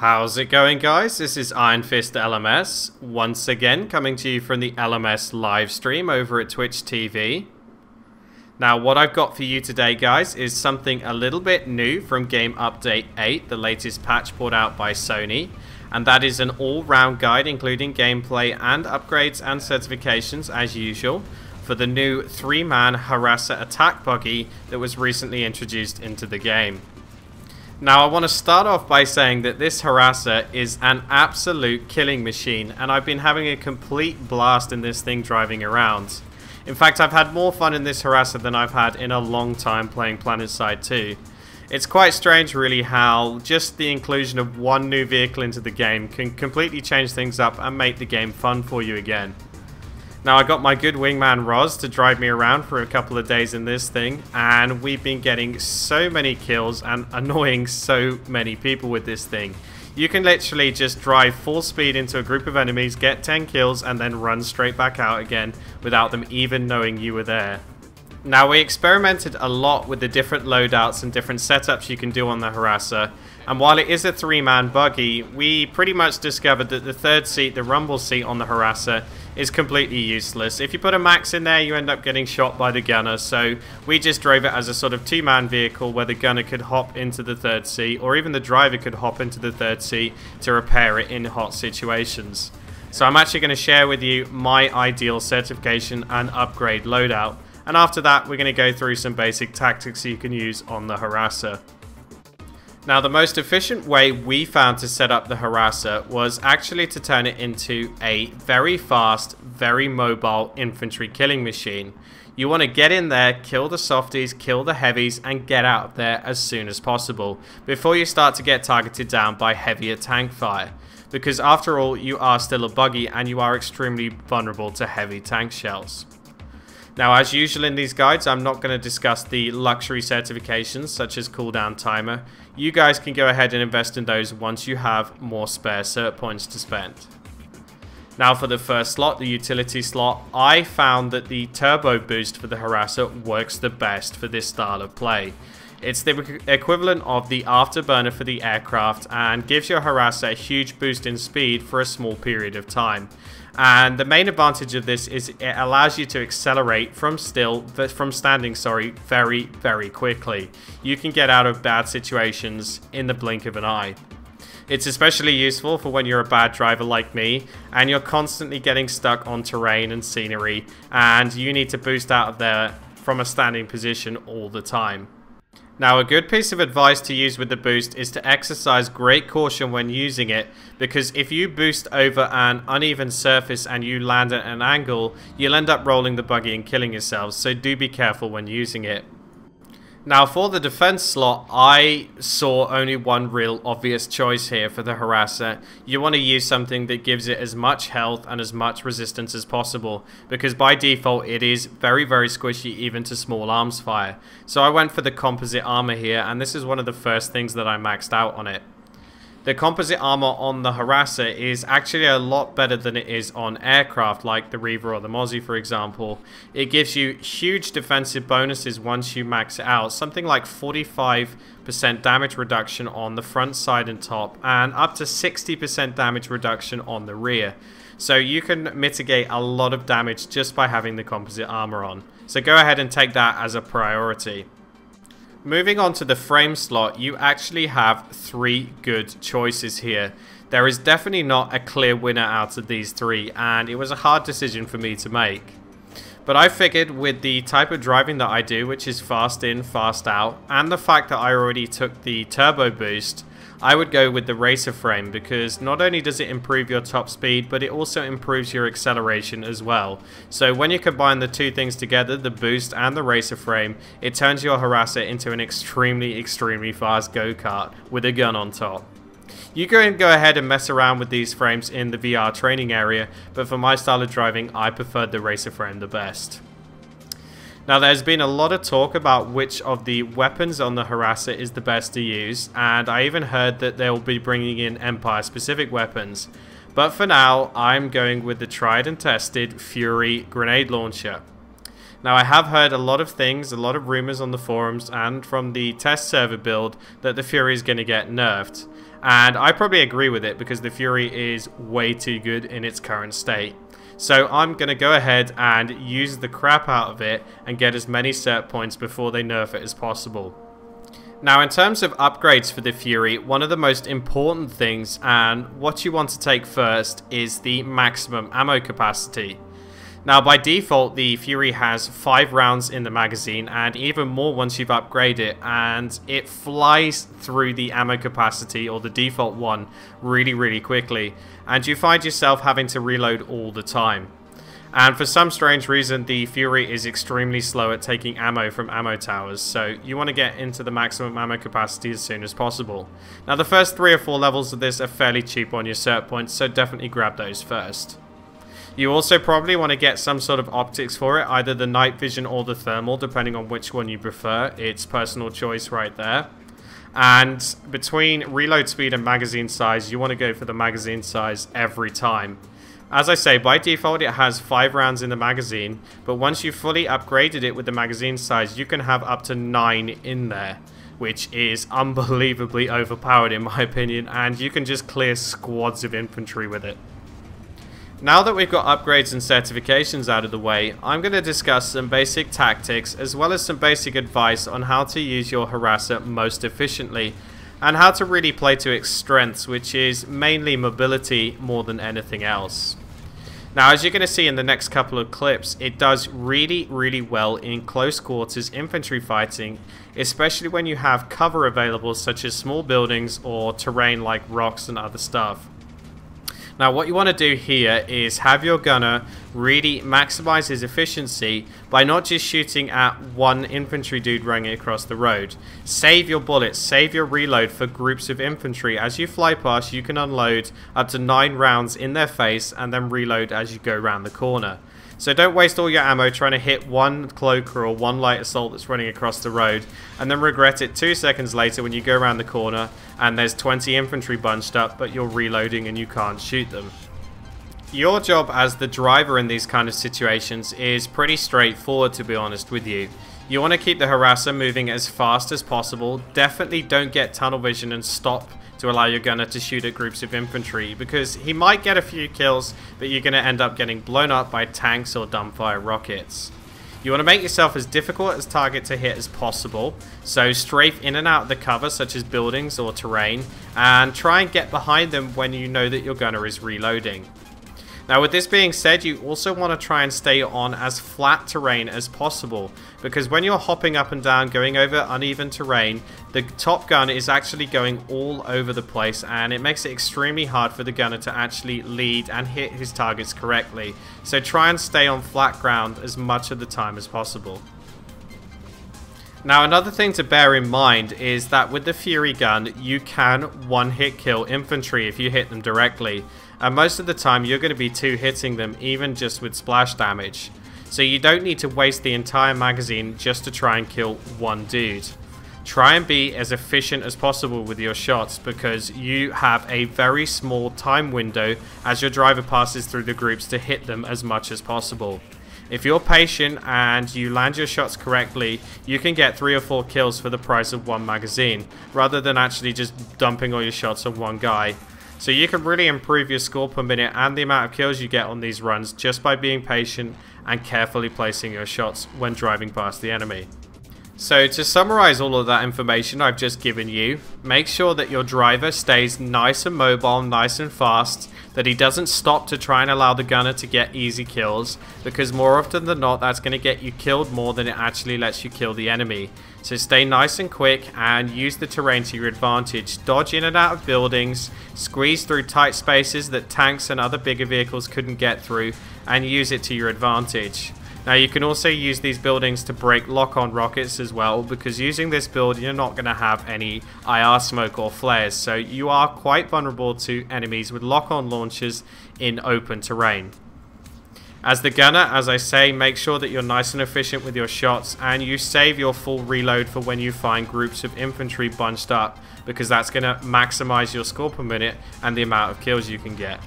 How's it going, guys? This is Iron Fist LMS, once again coming to you from the LMS live stream over at Twitch TV. Now, what I've got for you today, guys, is something a little bit new from Game Update 8, the latest patch brought out by Sony. And that is an all-round guide including gameplay and upgrades and certifications as usual for the new 3-man Harasser attack buggy that was recently introduced into the game. Now, I want to start off by saying that this Harasser is an absolute killing machine, and I've been having a complete blast in this thing driving around. In fact, I've had more fun in this Harasser than I've had in a long time playing Planetside 2. It's quite strange really how just the inclusion of one new vehicle into the game can completely change things up and make the game fun for you again. Now, I got my good wingman Roz to drive me around for a couple of days in this thing, and we've been getting so many kills and annoying so many people with this thing. You can literally just drive full speed into a group of enemies, get 10 kills, and then run straight back out again without them even knowing you were there. Now, we experimented a lot with the different loadouts and different setups you can do on the Harasser, and while it is a 3-man buggy, we pretty much discovered that the third seat, the rumble seat on the Harasser, is completely useless. If you put a max in there, you end up getting shot by the gunner, so we just drove it as a sort of 2-man vehicle where the gunner could hop into the third seat, or even the driver could hop into the third seat to repair it in hot situations. So I'm actually going to share with you my ideal certification and upgrade loadout, and after that we're going to go through some basic tactics you can use on the Harasser. Now, the most efficient way we found to set up the Harasser was actually to turn it into a very fast, very mobile infantry killing machine. You want to get in there, kill the softies, kill the heavies, and get out of there as soon as possible before you start to get targeted down by heavier tank fire. Because after all, you are still a buggy and you are extremely vulnerable to heavy tank shells. Now, as usual in these guides, I'm not going to discuss the luxury certifications such as cooldown timer. You guys can go ahead and invest in those once you have more spare cert points to spend. Now, for the first slot, the utility slot, I found that the turbo boost for the Harasser works the best for this style of play. It's the equivalent of the afterburner for the aircraft and gives your Harasser a huge boost in speed for a small period of time. And the main advantage of this is it allows you to accelerate from standing, very, very quickly. You can get out of bad situations in the blink of an eye. It's especially useful for when you're a bad driver like me and you're constantly getting stuck on terrain and scenery and you need to boost out of there from a standing position all the time. Now, a good piece of advice to use with the boost is to exercise great caution when using it, because if you boost over an uneven surface and you land at an angle, you'll end up rolling the buggy and killing yourselves, so do be careful when using it. Now, for the defense slot, I saw only one real obvious choice here for the Harasser. You want to use something that gives it as much health and as much resistance as possible, because by default it is very, very squishy even to small arms fire. So I went for the composite armor here, and this is one of the first things that I maxed out on it. The composite armor on the Harasser is actually a lot better than it is on aircraft like the Reaver or the Mozzie, for example. It gives you huge defensive bonuses once you max it out, something like 45% damage reduction on the front side and top, and up to 60% damage reduction on the rear. So you can mitigate a lot of damage just by having the composite armor on. So go ahead and take that as a priority. Moving on to the frame slot, you actually have 3 good choices here. There is definitely not a clear winner out of these 3, and it was a hard decision for me to make. But I figured with the type of driving that I do, which is fast in, fast out, and the fact that I already took the turbo boost, I would go with the racer frame, because not only does it improve your top speed, but it also improves your acceleration as well. So when you combine the two things together, the boost and the racer frame, it turns your Harasser into an extremely, extremely fast go-kart with a gun on top. You can go ahead and mess around with these frames in the VR training area, but for my style of driving, I preferred the racer frame the best. Now, there's been a lot of talk about which of the weapons on the Harasser is the best to use, and I even heard that they'll be bringing in Empire-specific weapons. But for now, I'm going with the tried and tested Fury grenade launcher. Now, I have heard a lot of things, a lot of rumors on the forums and from the test server build that the Fury is going to get nerfed. And I probably agree with it because the Fury is way too good in its current state. So I'm going to go ahead and use the crap out of it and get as many cert points before they nerf it as possible. Now, in terms of upgrades for the Fury, one of the most important things and what you want to take first is the maximum ammo capacity. Now, by default, the Fury has 5 rounds in the magazine and even more once you've upgraded it, and it flies through the ammo capacity, or the default one, really quickly, and you find yourself having to reload all the time. And for some strange reason, the Fury is extremely slow at taking ammo from ammo towers, so you want to get into the maximum ammo capacity as soon as possible. Now, the first 3 or 4 levels of this are fairly cheap on your cert points, so definitely grab those first. You also probably want to get some sort of optics for it, either the night vision or the thermal, depending on which one you prefer. It's personal choice right there. And between reload speed and magazine size, you want to go for the magazine size every time. As I say, by default it has 5 rounds in the magazine, but once you've fully upgraded it with the magazine size, you can have up to 9 in there, which is unbelievably overpowered in my opinion, and you can just clear squads of infantry with it. Now that we've got upgrades and certifications out of the way, I'm going to discuss some basic tactics as well as some basic advice on how to use your Harasser most efficiently and how to really play to its strengths, which is mainly mobility more than anything else. Now, as you're going to see in the next couple of clips, it does really well in close quarters infantry fighting, especially when you have cover available such as small buildings or terrain like rocks and other stuff. Now, what you want to do here is have your gunner really maximize his efficiency by not just shooting at one infantry dude running across the road. Save your bullets, save your reload for groups of infantry. As you fly past, you can unload up to 9 rounds in their face and then reload as you go around the corner. So don't waste all your ammo trying to hit one cloaker or one light assault that's running across the road and then regret it 2 seconds later when you go around the corner and there's 20 infantry bunched up but you're reloading and you can't shoot them. Your job as the driver in these kind of situations is pretty straightforward, to be honest with you. You want to keep the Harasser moving as fast as possible. Definitely don't get tunnel vision and stop to allow your gunner to shoot at groups of infantry, because he might get a few kills, but you're going to end up getting blown up by tanks or dumbfire rockets. You want to make yourself as difficult as target to hit as possible, so strafe in and out of the cover such as buildings or terrain, and try and get behind them when you know that your gunner is reloading. Now, with this being said, you also want to try and stay on as flat terrain as possible, because when you're hopping up and down, going over uneven terrain, the top gun is actually going all over the place, and it makes it extremely hard for the gunner to actually lead and hit his targets correctly. So try and stay on flat ground as much of the time as possible. Now, another thing to bear in mind is that with the Fury gun, you can one-hit kill infantry if you hit them directly. And most of the time, you're going to be two-hitting them, even just with splash damage. So you don't need to waste the entire magazine just to try and kill one dude. Try and be as efficient as possible with your shots, because you have a very small time window as your driver passes through the groups to hit them as much as possible. If you're patient and you land your shots correctly, you can get 3 or 4 kills for the price of one magazine, rather than actually just dumping all your shots on one guy. So you can really improve your score per minute and the amount of kills you get on these runs just by being patient and carefully placing your shots when driving past the enemy. So to summarize all of that information I've just given you, make sure that your driver stays nice and mobile, nice and fast, that he doesn't stop to try and allow the gunner to get easy kills, because more often than not that's going to get you killed more than it actually lets you kill the enemy. So stay nice and quick and use the terrain to your advantage. Dodge in and out of buildings, squeeze through tight spaces that tanks and other bigger vehicles couldn't get through, and use it to your advantage. Now, you can also use these buildings to break lock-on rockets as well, because using this build you're not going to have any IR smoke or flares, so you are quite vulnerable to enemies with lock-on launchers in open terrain. As the gunner, as I say, make sure that you're nice and efficient with your shots, and you save your full reload for when you find groups of infantry bunched up, because that's going to maximize your score per minute and the amount of kills you can get.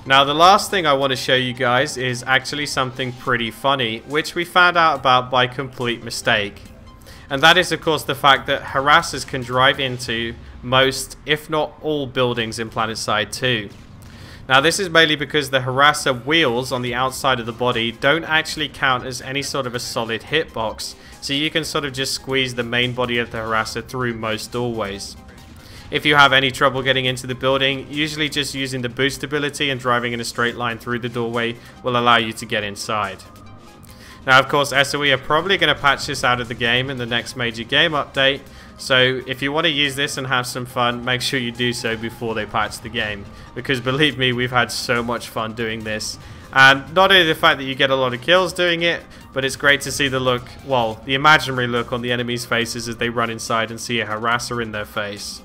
Now, the last thing I want to show you guys is actually something pretty funny, which we found out about by complete mistake. And that is, of course, the fact that harassers can drive into most, if not all, buildings in Planetside 2. Now this is mainly because the Harasser wheels on the outside of the body don't actually count as any sort of a solid hitbox, so you can sort of just squeeze the main body of the Harasser through most doorways. If you have any trouble getting into the building, usually just using the boost ability and driving in a straight line through the doorway will allow you to get inside. Now of course SOE are probably going to patch this out of the game in the next major game update, so if you want to use this and have some fun, make sure you do so before they patch the game, because believe me, we've had so much fun doing this. And not only the fact that you get a lot of kills doing it, but it's great to see the look, well, the imaginary look on the enemies' faces as they run inside and see a Harasser in their face.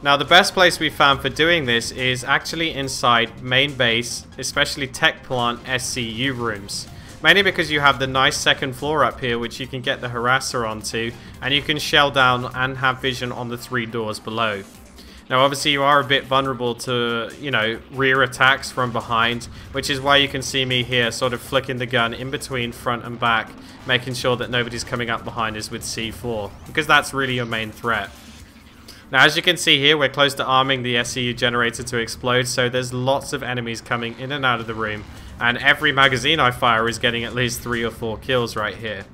Now the best place we found for doing this is actually inside main base, especially tech plant SCU rooms. Mainly because you have the nice second floor up here which you can get the Harasser onto, and you can shell down and have vision on the 3 doors below. Now obviously you are a bit vulnerable to, you know, rear attacks from behind, which is why you can see me here sort of flicking the gun in between front and back, making sure that nobody's coming up behind us with C4, because that's really your main threat. Now as you can see here, we're close to arming the SCU generator to explode, so there's lots of enemies coming in and out of the room, and every magazine I fire is getting at least 3 or 4 kills right here.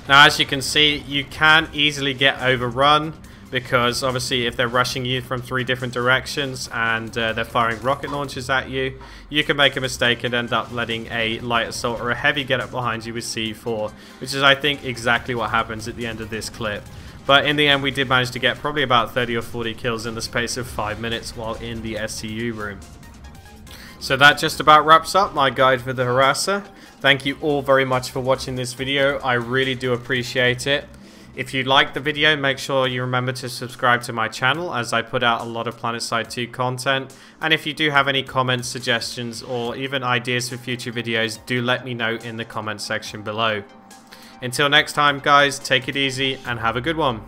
Now as you can see, you can easily get overrun, because obviously if they're rushing you from 3 different directions and they're firing rocket launchers at you, you can make a mistake and end up letting a light assault or a heavy get up behind you with C4, which is I think exactly what happens at the end of this clip. But in the end we did manage to get probably about 30 or 40 kills in the space of 5 minutes while in the SCU room. So that just about wraps up my guide for the Harasser. Thank you all very much for watching this video. I really do appreciate it. If you liked the video, make sure you remember to subscribe to my channel, as I put out a lot of Planetside 2 content. And if you do have any comments, suggestions, or even ideas for future videos, do let me know in the comment section below. Until next time guys, take it easy and have a good one.